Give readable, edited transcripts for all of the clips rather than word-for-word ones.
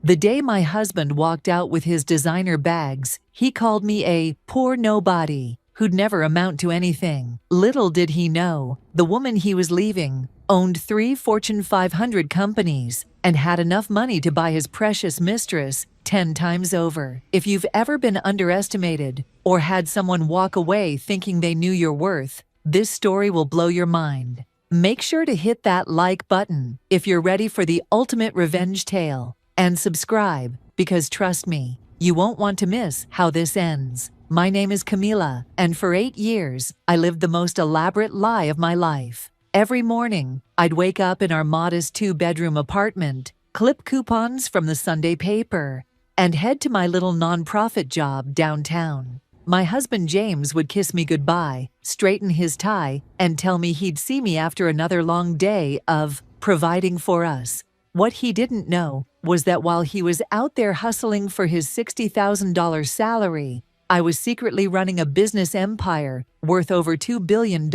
The day my husband walked out with his designer bags, he called me a poor nobody who'd never amount to anything. Little did he know, the woman he was leaving owned 3 Fortune 500 companies and had enough money to buy his precious mistress 10 times over. If you've ever been underestimated or had someone walk away thinking they knew your worth, this story will blow your mind. Make sure to hit that like button if you're ready for the ultimate revenge tale, and subscribe, because trust me, you won't want to miss how this ends. My name is Camila, and for 8 years, I lived the most elaborate lie of my life. Every morning, I'd wake up in our modest 2-bedroom apartment, clip coupons from the Sunday paper, and head to my little nonprofit job downtown. My husband James would kiss me goodbye, straighten his tie, and tell me he'd see me after another long day of providing for us. What he didn't know was that while he was out there hustling for his $60,000 salary, I was secretly running a business empire worth over $2 billion.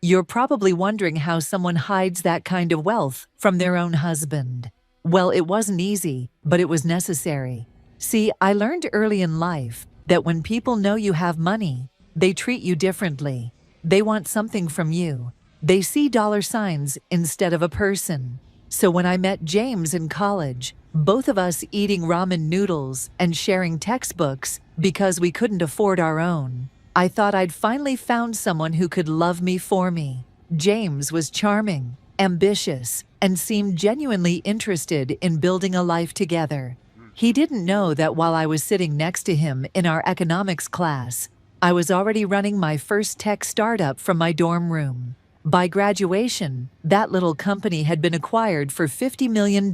You're probably wondering how someone hides that kind of wealth from their own husband. Well, it wasn't easy, but it was necessary. See, I learned early in life that when people know you have money, they treat you differently. They want something from you. They see dollar signs instead of a person. So when I met James in college, both of us eating ramen noodles and sharing textbooks because we couldn't afford our own, I thought I'd finally found someone who could love me for me. James was charming, ambitious, and seemed genuinely interested in building a life together. He didn't know that while I was sitting next to him in our economics class, I was already running my first tech startup from my dorm room. By graduation, that little company had been acquired for $50 million.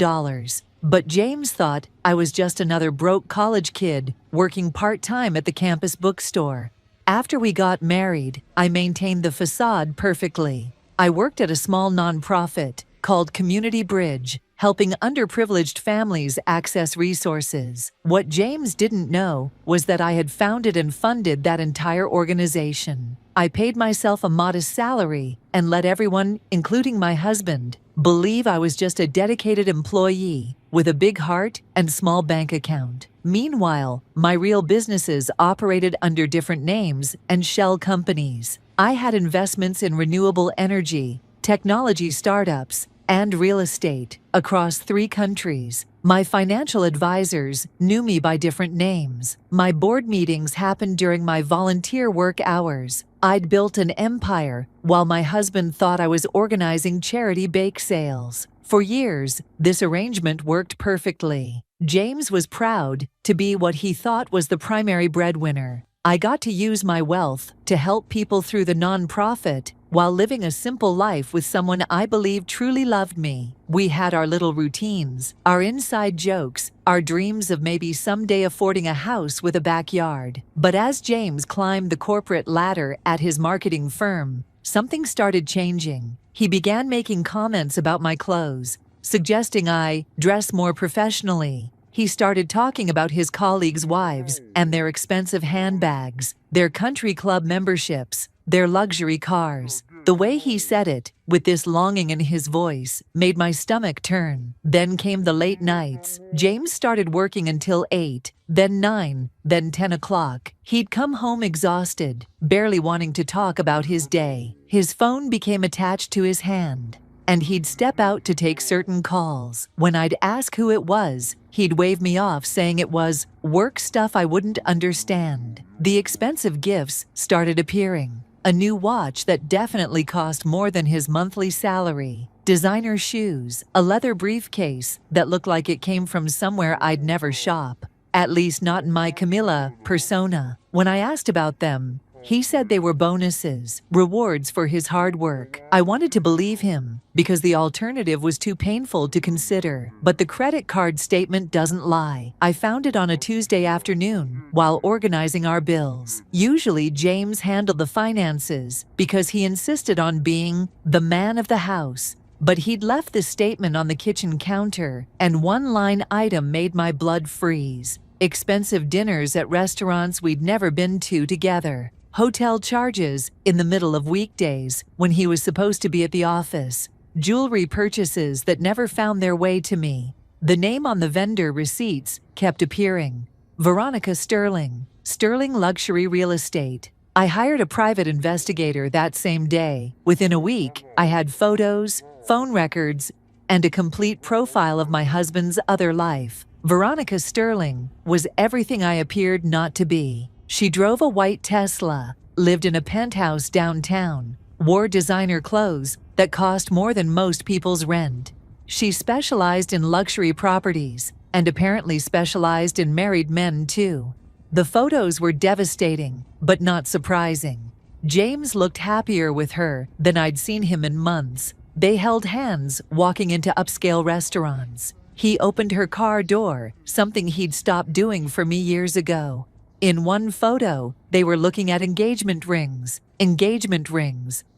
But James thought I was just another broke college kid working part-time at the campus bookstore. After we got married, I maintained the facade perfectly. I worked at a small nonprofit called Community Bridge, helping underprivileged families access resources. What James didn't know was that I had founded and funded that entire organization. I paid myself a modest salary and let everyone, including my husband, believe I was just a dedicated employee with a big heart and small bank account. Meanwhile, my real businesses operated under different names and shell companies. I had investments in renewable energy, technology startups, and real estate across 3 countries. My financial advisors knew me by different names. My board meetings happened during my volunteer work hours. I'd built an empire while my husband thought I was organizing charity bake sales. For years, this arrangement worked perfectly. James was proud to be what he thought was the primary breadwinner. I got to use my wealth to help people through the nonprofit while living a simple life with someone I believed truly loved me. We had our little routines, our inside jokes, our dreams of maybe someday affording a house with a backyard. But as James climbed the corporate ladder at his marketing firm, something started changing. He began making comments about my clothes, suggesting I dress more professionally. He started talking about his colleagues' wives and their expensive handbags, their country club memberships, their luxury cars. The way he said it, with this longing in his voice, made my stomach turn. Then came the late nights. James started working until 8, then 9, then 10 o'clock. He'd come home exhausted, barely wanting to talk about his day. His phone became attached to his hand, and he'd step out to take certain calls. When I'd ask who it was, he'd wave me off saying it was work stuff I wouldn't understand. The expensive gifts started appearing. A new watch that definitely cost more than his monthly salary. Designer shoes, a leather briefcase that looked like it came from somewhere I'd never shop. At least not in my Camila persona. When I asked about them, he said they were bonuses, rewards for his hard work. I wanted to believe him because the alternative was too painful to consider. But the credit card statement doesn't lie. I found it on a Tuesday afternoon while organizing our bills. Usually James handled the finances because he insisted on being the man of the house. But he'd left the statement on the kitchen counter, and one line item made my blood freeze. Expensive dinners at restaurants we'd never been to together. Hotel charges in the middle of weekdays when he was supposed to be at the office. Jewelry purchases that never found their way to me. The name on the vendor receipts kept appearing. Veronica Sterling, Sterling Luxury Real Estate. I hired a private investigator that same day. Within a week, I had photos, phone records, and a complete profile of my husband's other life. Veronica Sterling was everything I appeared not to be. She drove a white Tesla, lived in a penthouse downtown, wore designer clothes that cost more than most people's rent. She specialized in luxury properties and apparently specialized in married men too. The photos were devastating, but not surprising. James looked happier with her than I'd seen him in months. They held hands walking into upscale restaurants. He opened her car door, something he'd stopped doing for me years ago. In one photo, they were looking at engagement rings,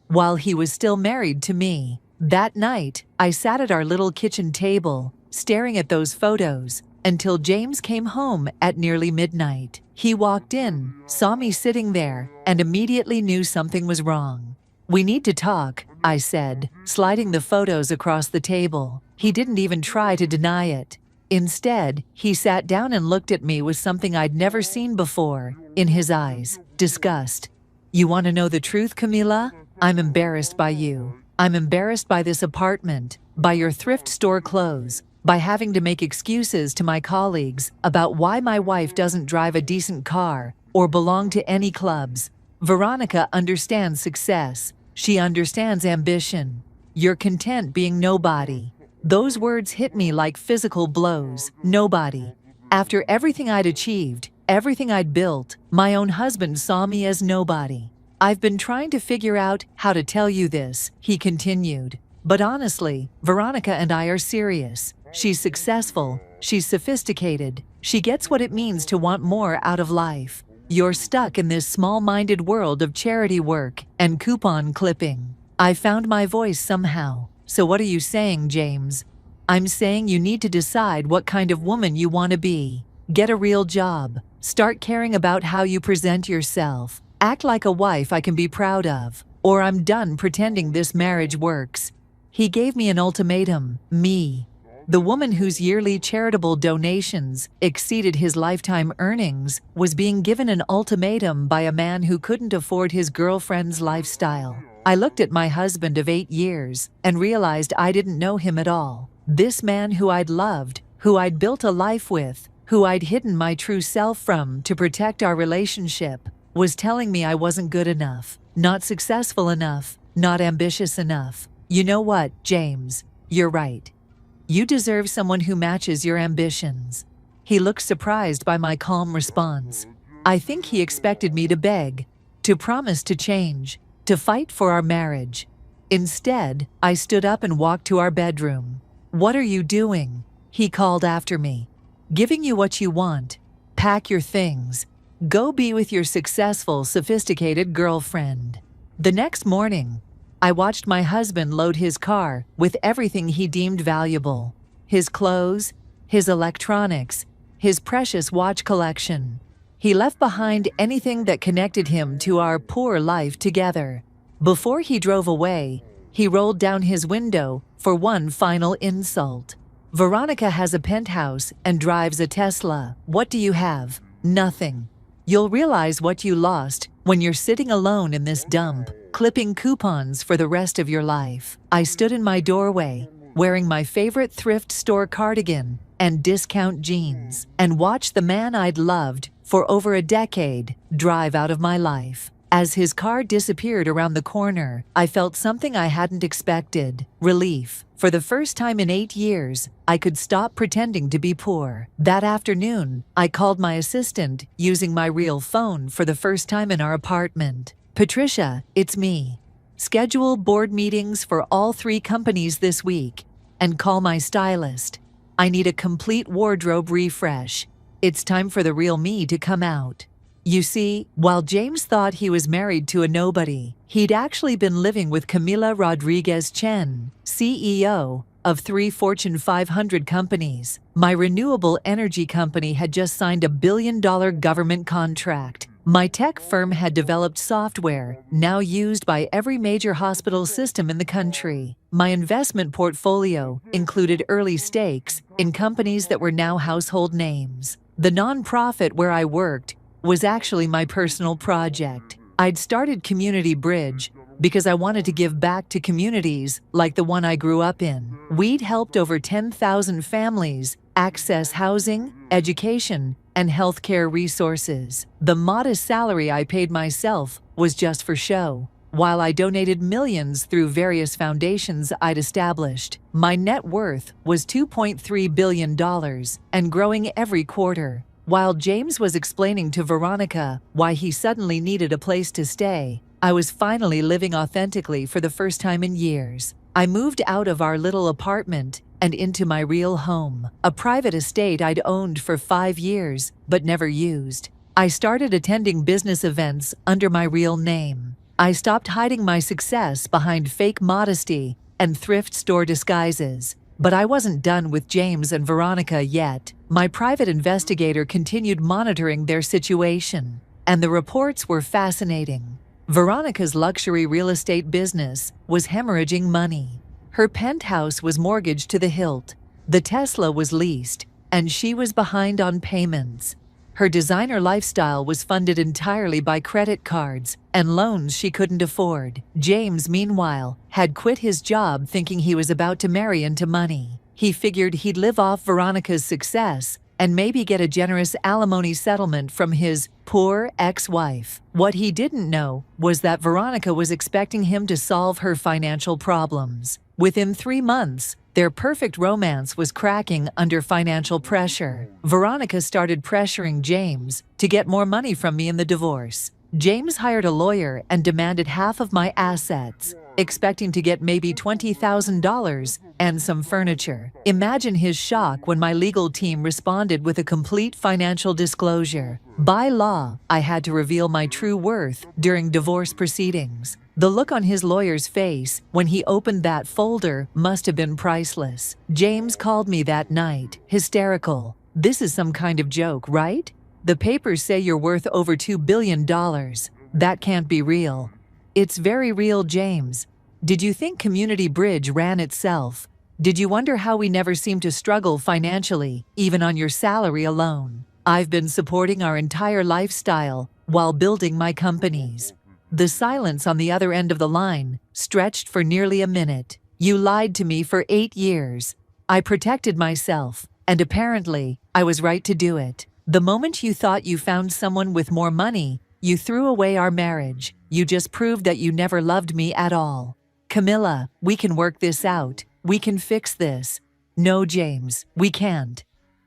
while he was still married to me. That night, I sat at our little kitchen table, staring at those photos, until James came home at nearly midnight. He walked in, saw me sitting there, and immediately knew something was wrong. "We need to talk," I said, sliding the photos across the table. He didn't even try to deny it. Instead, he sat down and looked at me with something I'd never seen before in his eyes: disgust. "You want to know the truth, Camila? I'm embarrassed by you. I'm embarrassed by this apartment, by your thrift store clothes, by having to make excuses to my colleagues about why my wife doesn't drive a decent car or belong to any clubs. Veronica understands success. She understands ambition. You're content being nobody." Those words hit me like physical blows. Nobody. After everything I'd achieved, everything I'd built, my own husband saw me as nobody. "I've been trying to figure out how to tell you this," he continued. "But honestly, Veronica and I are serious. She's successful. She's sophisticated. She gets what it means to want more out of life. You're stuck in this small-minded world of charity work and coupon clipping." I found my voice somehow. "So what are you saying, James?" "I'm saying you need to decide what kind of woman you want to be. Get a real job. Start caring about how you present yourself. Act like a wife I can be proud of, or I'm done pretending this marriage works." He gave me an ultimatum. Me, the woman whose yearly charitable donations exceeded his lifetime earnings, was being given an ultimatum by a man who couldn't afford his girlfriend's lifestyle. I looked at my husband of 8 years and realized I didn't know him at all. This man who I'd loved, who I'd built a life with, who I'd hidden my true self from to protect our relationship, was telling me I wasn't good enough, not successful enough, not ambitious enough. "You know what, James? You're right. You deserve someone who matches your ambitions." He looked surprised by my calm response. I think he expected me to beg, to promise to change, to fight for our marriage. Instead, I stood up and walked to our bedroom. "What are you doing?" he called after me. "Giving you what you want. Pack your things. Go be with your successful, sophisticated girlfriend." The next morning, I watched my husband load his car with everything he deemed valuable: his clothes, his electronics, his precious watch collection. He left behind anything that connected him to our poor life together. Before he drove away, he rolled down his window for one final insult. "Veronica has a penthouse and drives a Tesla. What do you have? Nothing. You'll realize what you lost when you're sitting alone in this dump, clipping coupons for the rest of your life." I stood in my doorway, wearing my favorite thrift store cardigan and discount jeans, and watched the man I'd loved for over a decade drive out of my life. As his car disappeared around the corner, I felt something I hadn't expected: relief. For the first time in 8 years, I could stop pretending to be poor. That afternoon, I called my assistant using my real phone for the first time in our apartment. "Patricia, it's me. Schedule board meetings for all 3 companies this week, and call my stylist. I need a complete wardrobe refresh. It's time for the real me to come out." You see, while James thought he was married to a nobody, he'd actually been living with Camila Rodriguez Chen, CEO of 3 Fortune 500 companies. My renewable energy company had just signed a $1 billion government contract. My tech firm had developed software, now used by every major hospital system in the country. My investment portfolio included early stakes in companies that were now household names. The nonprofit where I worked was actually my personal project. I'd started Community Bridge because I wanted to give back to communities like the one I grew up in. We'd helped over 10,000 families access housing, education, and healthcare resources. The modest salary I paid myself was just for show. While I donated millions through various foundations I'd established, my net worth was $2.3 billion and growing every quarter. While James was explaining to Veronica why he suddenly needed a place to stay, I was finally living authentically for the first time in years. I moved out of our little apartment and into my real home, a private estate I'd owned for 5 years but never used. I started attending business events under my real name. I stopped hiding my success behind fake modesty and thrift store disguises. But I wasn't done with James and Veronica yet. My private investigator continued monitoring their situation, and the reports were fascinating. Veronica's luxury real estate business was hemorrhaging money. Her penthouse was mortgaged to the hilt, the Tesla was leased, and she was behind on payments. Her designer lifestyle was funded entirely by credit cards and loans she couldn't afford. James, meanwhile, had quit his job thinking he was about to marry into money. He figured he'd live off Veronica's success and maybe get a generous alimony settlement from his poor ex-wife. What he didn't know was that Veronica was expecting him to solve her financial problems. Within 3 months, their perfect romance was cracking under financial pressure. Veronica started pressuring James to get more money from me in the divorce. James hired a lawyer and demanded half of my assets, expecting to get maybe $20,000 and some furniture. Imagine his shock when my legal team responded with a complete financial disclosure. By law, I had to reveal my true worth during divorce proceedings. The look on his lawyer's face when he opened that folder must have been priceless. James called me that night, hysterical. "This is some kind of joke, right? The papers say you're worth over $2 billion. That can't be real." "It's very real, James. Did you think Community Bridge ran itself? Did you wonder how we never seem to struggle financially, even on your salary alone? I've been supporting our entire lifestyle while building my companies." The silence on the other end of the line stretched for nearly a minute. "You lied to me for 8 years. I protected myself, and apparently, I was right to do it. The moment you thought you found someone with more money, you threw away our marriage. You just proved that you never loved me at all. Camilla, we can work this out. We can fix this." "No, James, we can't.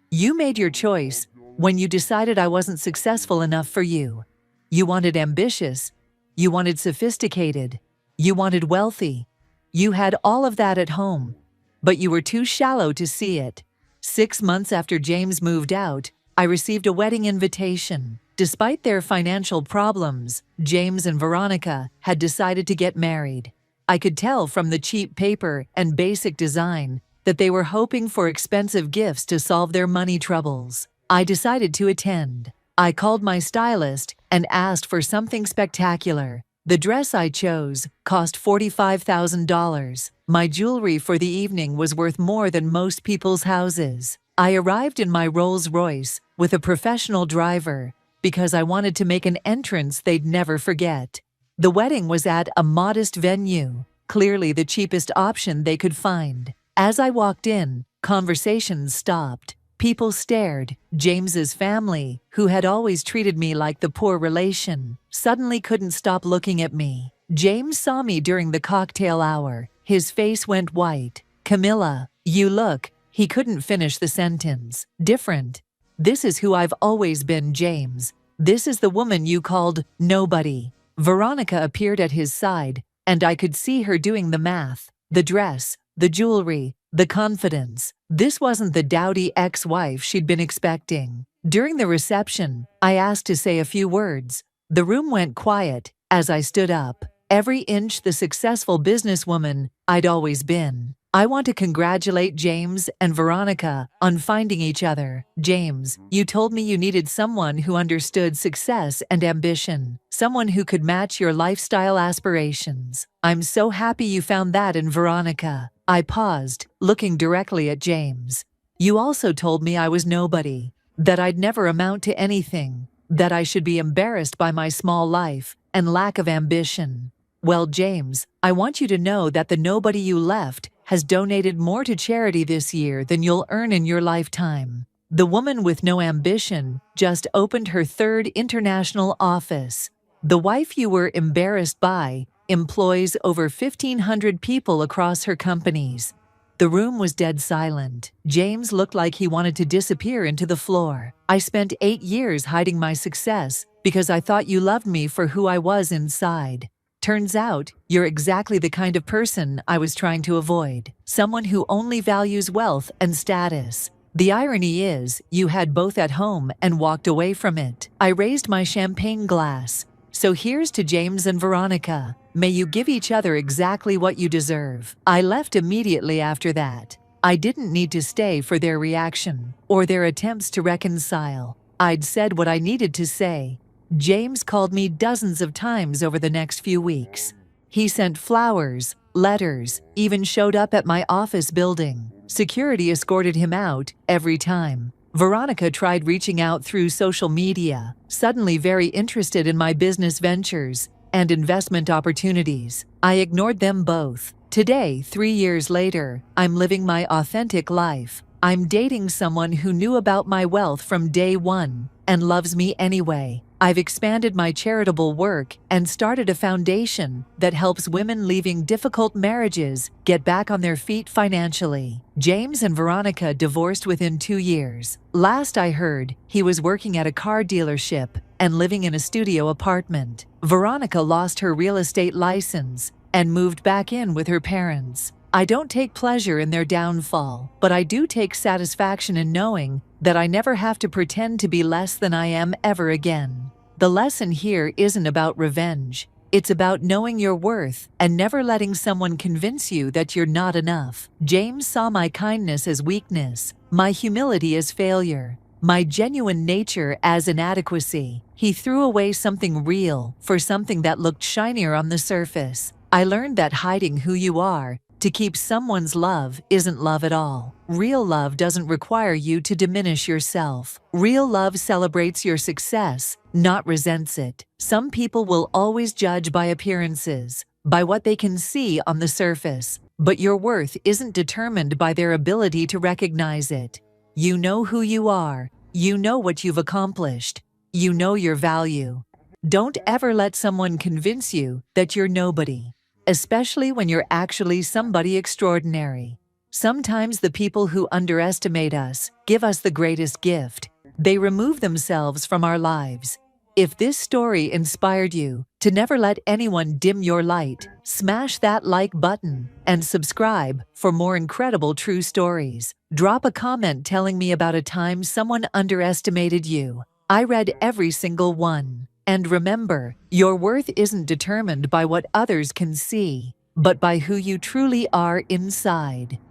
You made your choice when you decided I wasn't successful enough for you. You wanted ambitious. You wanted sophisticated. You wanted wealthy. You had all of that at home, but you were too shallow to see it." 6 months after James moved out, I received a wedding invitation. Despite their financial problems, James and Veronica had decided to get married. I could tell from the cheap paper and basic design that they were hoping for expensive gifts to solve their money troubles. I decided to attend. I called my stylist and asked for something spectacular. The dress I chose cost $45,000. My jewelry for the evening was worth more than most people's houses. I arrived in my Rolls-Royce with a professional driver because I wanted to make an entrance they'd never forget. The wedding was at a modest venue, clearly the cheapest option they could find. As I walked in, conversations stopped. People stared. James's family, who had always treated me like the poor relation, suddenly couldn't stop looking at me. James saw me during the cocktail hour. His face went white. "Camilla, you look..." He couldn't finish the sentence. "Different. This is who I've always been, James. This is the woman you called nobody." Veronica appeared at his side, and I could see her doing the math. The dress, the jewelry, the confidence. This wasn't the dowdy ex-wife she'd been expecting. During the reception, I asked to say a few words. The room went quiet as I stood up, every inch the successful businesswoman I'd always been. I want to congratulate James and Veronica on finding each other. James, you told me you needed someone who understood success and ambition, someone who could match your lifestyle aspirations. I'm so happy you found that in Veronica. I paused, looking directly at James. You also told me I was nobody, that I'd never amount to anything, that I should be embarrassed by my small life and lack of ambition. Well, James, I want you to know that the nobody you left has donated more to charity this year than you'll earn in your lifetime. The woman with no ambition just opened her third international office. The wife you were embarrassed by employs over 1,500 people across her companies. The room was dead silent. James looked like he wanted to disappear into the floor. I spent 8 years hiding my success because I thought you loved me for who I was inside. Turns out, you're exactly the kind of person I was trying to avoid. Someone who only values wealth and status. The irony is, you had both at home and walked away from it. I raised my champagne glass. So here's to James and Veronica. May you give each other exactly what you deserve. I left immediately after that. I didn't need to stay for their reaction or their attempts to reconcile. I'd said what I needed to say. James called me dozens of times over the next few weeks. He sent flowers, letters, even showed up at my office building. Security escorted him out every time. Veronica tried reaching out through social media, suddenly very interested in my business ventures and investment opportunities. I ignored them both. Today, 3 years later, I'm living my authentic life. I'm dating someone who knew about my wealth from day one and loves me anyway. I've expanded my charitable work and started a foundation that helps women leaving difficult marriages get back on their feet financially. James and Veronica divorced within 2 years. Last I heard, he was working at a car dealership and living in a studio apartment. Veronica lost her real estate license and moved back in with her parents. I don't take pleasure in their downfall, but I do take satisfaction in knowing that I never have to pretend to be less than I am ever again. The lesson here isn't about revenge. It's about knowing your worth and never letting someone convince you that you're not enough. James saw my kindness as weakness, my humility as failure, my genuine nature as inadequacy. He threw away something real for something that looked shinier on the surface. I learned that hiding who you are to keep someone's love isn't love at all. Real love doesn't require you to diminish yourself. Real love celebrates your success, not resents it. Some people will always judge by appearances, by what they can see on the surface, but your worth isn't determined by their ability to recognize it. You know who you are. You know what you've accomplished. You know your value. Don't ever let someone convince you that you're nobody, especially when you're actually somebody extraordinary. Sometimes the people who underestimate us give us the greatest gift. They remove themselves from our lives. If this story inspired you to never let anyone dim your light, smash that like button and subscribe for more incredible true stories. Drop a comment telling me about a time someone underestimated you. I read every single one. And remember, your worth isn't determined by what others can see, but by who you truly are inside.